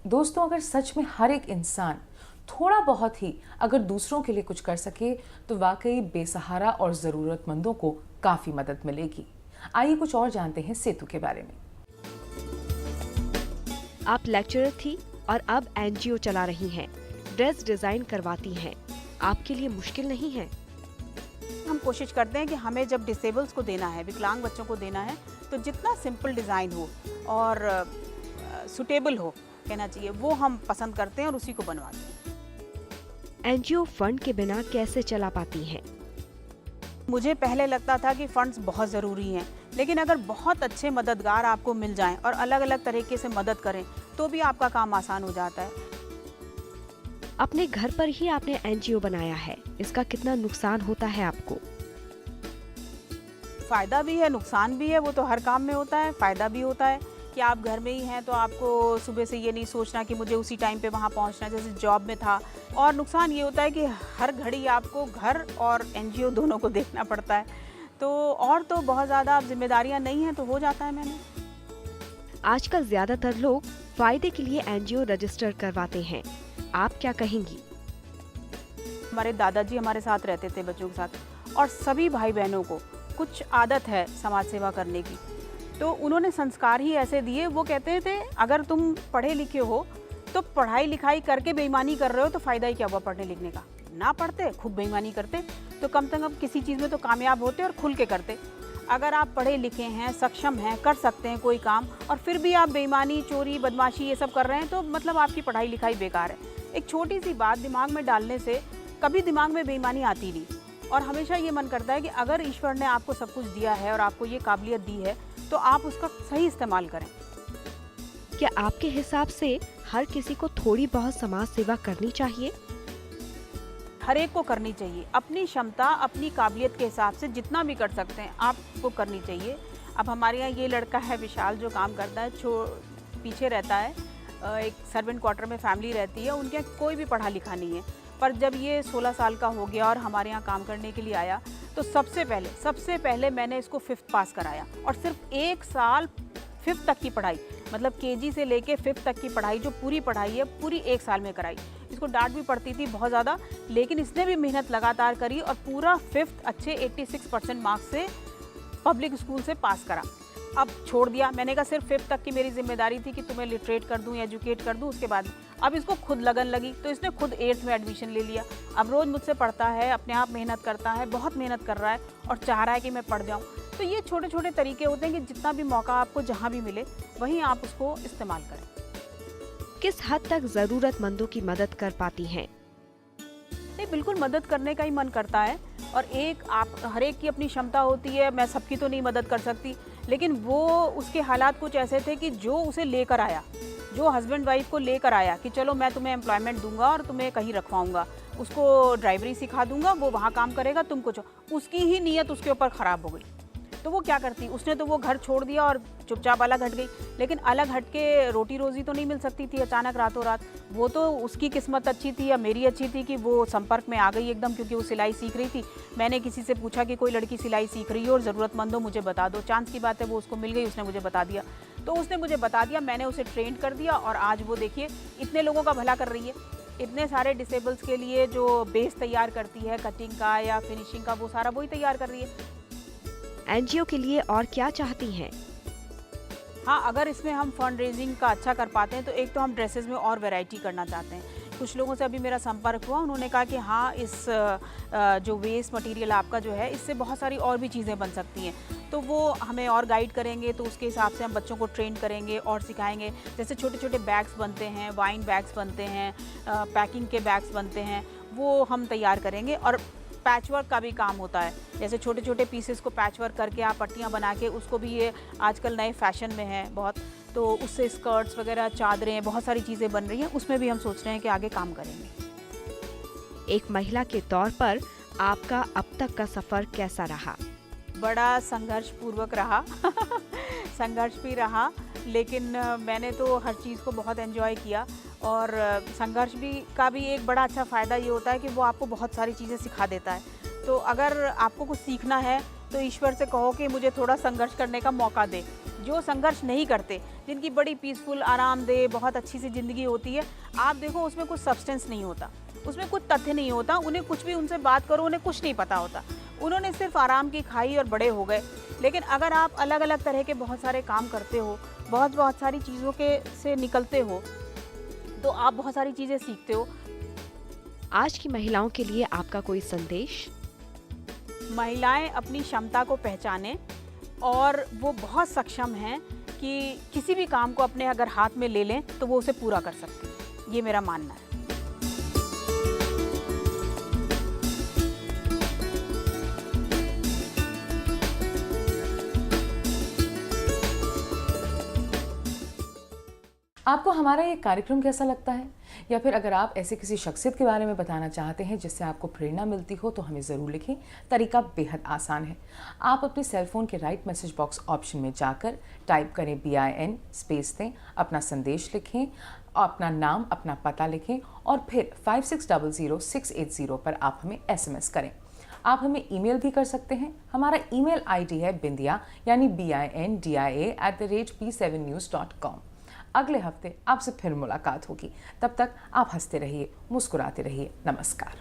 दोस्तों, अगर सच में हर एक इंसान थोड़ा बहुत ही अगर दूसरों के लिए कुछ कर सके तो वाकई बेसहारा और ज़रूरतमंदों को काफ़ी मदद मिलेगी। आइए कुछ और जानते हैं सेतु के बारे में। आप लेक्चरर थी और अब एनजीओ चला रही हैं, ड्रेस डिजाइन करवाती हैं। आपके लिए मुश्किल नहीं है? हम कोशिश करते हैं कि हमें जब डिसेबल्स को देना है, विकलांग बच्चों को देना है, तो जितना सिंपल डिज़ाइन हो और सुटेबल हो कहना चाहिए, वो हम पसंद करते हैं और उसी को बनवाते हैं। एनजीओ फंड के बिना कैसे चला पाती हैं? मुझे पहले लगता था कि फंड्स बहुत ज़रूरी हैं, लेकिन अगर बहुत अच्छे मददगार आपको मिल जाएं और अलग अलग तरीके से मदद करें तो भी आपका काम आसान हो जाता है। अपने घर पर ही आपने एनजीओ बनाया है, इसका कितना नुकसान होता है आपको? फ़ायदा भी है, नुकसान भी है, वो तो हर काम में होता है। फ़ायदा भी होता है कि आप घर में ही हैं तो आपको सुबह से ये नहीं सोचना कि मुझे उसी टाइम पे वहाँ पहुँचना है, जैसे जॉब में था। और नुकसान ये होता है कि हर घड़ी आपको घर और एनजीओ दोनों को देखना पड़ता है। तो बहुत ज़्यादा अब जिम्मेदारियाँ नहीं हैं तो हो जाता है मैंने। आजकल ज्यादातर लोग फायदे के लिए एनजीओ रजिस्टर करवाते हैं, आप क्या कहेंगी? हमारे दादाजी हमारे साथ रहते थे बच्चों के साथ, और सभी भाई बहनों को कुछ आदत है समाज सेवा करने की, तो उन्होंने संस्कार ही ऐसे दिए। वो कहते थे अगर तुम पढ़े लिखे हो तो पढ़ाई लिखाई करके बेईमानी कर रहे हो तो फ़ायदा ही क्या हुआ पढ़ने लिखने का। ना पढ़ते खूब बेईमानी करते तो कम से कम किसी चीज़ में तो कामयाब होते और खुल के करते। अगर आप पढ़े लिखे हैं, सक्षम हैं, कर सकते हैं कोई काम, और फिर भी आप बेईमानी, चोरी, बदमाशी ये सब कर रहे हैं तो मतलब आपकी पढ़ाई लिखाई बेकार है। एक छोटी सी बात दिमाग में डालने से कभी दिमाग में बेईमानी आती नहीं, और हमेशा ये मन करता है कि अगर ईश्वर ने आपको सब कुछ दिया है और आपको ये काबिलियत दी है तो आप उसका सही इस्तेमाल करें। क्या आपके हिसाब से हर किसी को थोड़ी बहुत समाज सेवा करनी चाहिए? हर एक को करनी चाहिए, अपनी क्षमता, अपनी काबिलियत के हिसाब से जितना भी कर सकते हैं आपको करनी चाहिए। अब हमारे यहाँ ये लड़का है विशाल जो काम करता है, पीछे रहता है, एक सर्वेंट क्वार्टर में फैमिली रहती है, उनके यहाँ कोई भी पढ़ा लिखा नहीं है। पर जब ये 16 साल का हो गया और हमारे यहाँ काम करने के लिए आया तो सबसे पहले मैंने इसको 5th पास कराया, और सिर्फ 1 साल 5th तक की पढ़ाई, मतलब केजी से लेके 5th तक की पढ़ाई, जो पूरी पढ़ाई है पूरी 1 साल में कराई। इसको डांट भी पड़ती थी बहुत ज़्यादा, लेकिन इसने भी मेहनत लगातार करी और पूरा 5th अच्छे 86% मार्क्स से पब्लिक स्कूल से पास करा। अब छोड़ दिया, मैंने कहा सिर्फ 5th तक की मेरी जिम्मेदारी थी कि तुम्हें लिटरेट कर दूं, एजुकेट कर दूं, उसके बाद अब इसको खुद लगन लगी तो इसने खुद 8th में एडमिशन ले लिया। अब रोज़ मुझसे पढ़ता है, अपने आप मेहनत करता है, बहुत मेहनत कर रहा है और चाह रहा है कि मैं पढ़ जाऊँ। तो ये छोटे छोटे तरीके होते हैं कि जितना भी मौका आपको जहाँ भी मिले वहीं आप उसको इस्तेमाल करें। किस हद तक जरूरतमंदों की मदद कर पाती हैं? नहीं, बिल्कुल मदद करने का ही मन करता है, और हर एक की अपनी क्षमता होती है। मैं सबकी तो नहीं मदद कर सकती, लेकिन वो उसके हालात कुछ ऐसे थे कि जो उसे लेकर आया, जो हस्बैंड वाइफ को लेकर आया कि चलो मैं तुम्हें एम्प्लॉयमेंट दूंगा और तुम्हें कहीं रखवाऊंगा, उसको ड्राइवरी सिखा दूंगा, वो वहाँ काम करेगा, तुम कुछ, उसकी ही नीयत उसके ऊपर ख़राब हो गई। तो वो क्या करती, उसने तो वो घर छोड़ दिया और चुपचाप अलग हट गई। लेकिन अलग हट के रोटी रोज़ी तो नहीं मिल सकती थी अचानक रातों रात। वो तो उसकी किस्मत अच्छी थी या मेरी अच्छी थी कि वो संपर्क में आ गई एकदम, क्योंकि वो सिलाई सीख रही थी। मैंने किसी से पूछा कि कोई लड़की सिलाई सीख रही हो और ज़रूरतमंद हो, मुझे बता दो। चांस की बात है वो उसको मिल गई, उसने मुझे बता दिया। तो उसने मुझे बता दिया, मैंने उसे ट्रेन कर दिया, और आज वो देखिए इतने लोगों का भला कर रही है। इतने सारे डिसेबल्स के लिए जो बेस तैयार करती है कटिंग का या फिनिशिंग का, वो सारा वही तैयार कर रही है। एनजीओ के लिए और क्या चाहती हैं? हाँ, अगर इसमें हम फंड रेजिंग का अच्छा कर पाते हैं तो एक तो हम ड्रेसेस में और वैरायटी करना चाहते हैं। कुछ लोगों से अभी मेरा संपर्क हुआ, उन्होंने कहा कि हाँ, इस जो वेस्ट मटेरियल आपका जो है, इससे बहुत सारी और भी चीज़ें बन सकती हैं। तो वो हमें और गाइड करेंगे, तो उसके हिसाब से हम बच्चों को ट्रेन करेंगे और सिखाएंगे। जैसे छोटे छोटे बैग्स बनते हैं, वाइन बैग्स बनते हैं, पैकिंग के बैग्स बनते हैं, वो हम तैयार करेंगे। और पैचवर्क का भी काम होता है, जैसे छोटे छोटे पीसेस को पैचवर्क करके आप पट्टियाँ बना के, उसको भी ये आजकल नए फैशन में है बहुत, तो उससे स्कर्ट्स वगैरह, चादरें, बहुत सारी चीज़ें बन रही हैं। उसमें भी हम सोच रहे हैं कि आगे काम करेंगे। एक महिला के तौर पर आपका अब तक का सफ़र कैसा रहा? बड़ा संघर्षपूर्वक रहा संघर्ष भी रहा, लेकिन मैंने तो हर चीज़ को बहुत एंजॉय किया। और संघर्ष का भी एक बड़ा अच्छा फ़ायदा ये होता है कि वो आपको बहुत सारी चीज़ें सिखा देता है। तो अगर आपको कुछ सीखना है तो ईश्वर से कहो कि मुझे थोड़ा संघर्ष करने का मौका दे, जो संघर्ष नहीं करते, जिनकी बड़ी पीसफुल, आरामदेह, बहुत अच्छी सी ज़िंदगी होती है, आप देखो उसमें कुछ सब्सटेंस नहीं होता, उसमें कुछ तथ्य नहीं होता, उन्हें कुछ भी उनसे बात करो उन्हें कुछ नहीं पता होता, उन्होंने सिर्फ आराम की खाई और बड़े हो गए। लेकिन अगर आप अलग अलग तरह के बहुत सारे काम करते हो, बहुत सारी चीज़ों के से निकलते हो, तो आप बहुत सारी चीज़ें सीखते हो। आज की महिलाओं के लिए आपका कोई संदेश? महिलाएं अपनी क्षमता को पहचानें और वो बहुत सक्षम हैं कि किसी भी काम को अपने अगर हाथ में ले लें तो वो उसे पूरा कर सकती हैं। ये मेरा मानना है। आपको हमारा ये कार्यक्रम कैसा लगता है, या फिर अगर आप ऐसे किसी शख्सियत के बारे में बताना चाहते हैं जिससे आपको प्रेरणा मिलती हो तो हमें ज़रूर लिखें। तरीका बेहद आसान है। आप अपने सेलफोन के राइट मैसेज बॉक्स ऑप्शन में जाकर टाइप करें BIN स्पेस दें, अपना संदेश लिखें, अपना नाम, अपना पता लिखें और फिर 56000680 पर आप हमें SMS करें। आप हमें ईमेल भी कर सकते हैं। हमारा ईमेल ID है bindia यानी bindia@p7news.com। अगले हफ्ते आपसे फिर मुलाकात होगी। तब तक आप हंसते रहिए, मुस्कुराते रहिए। नमस्कार।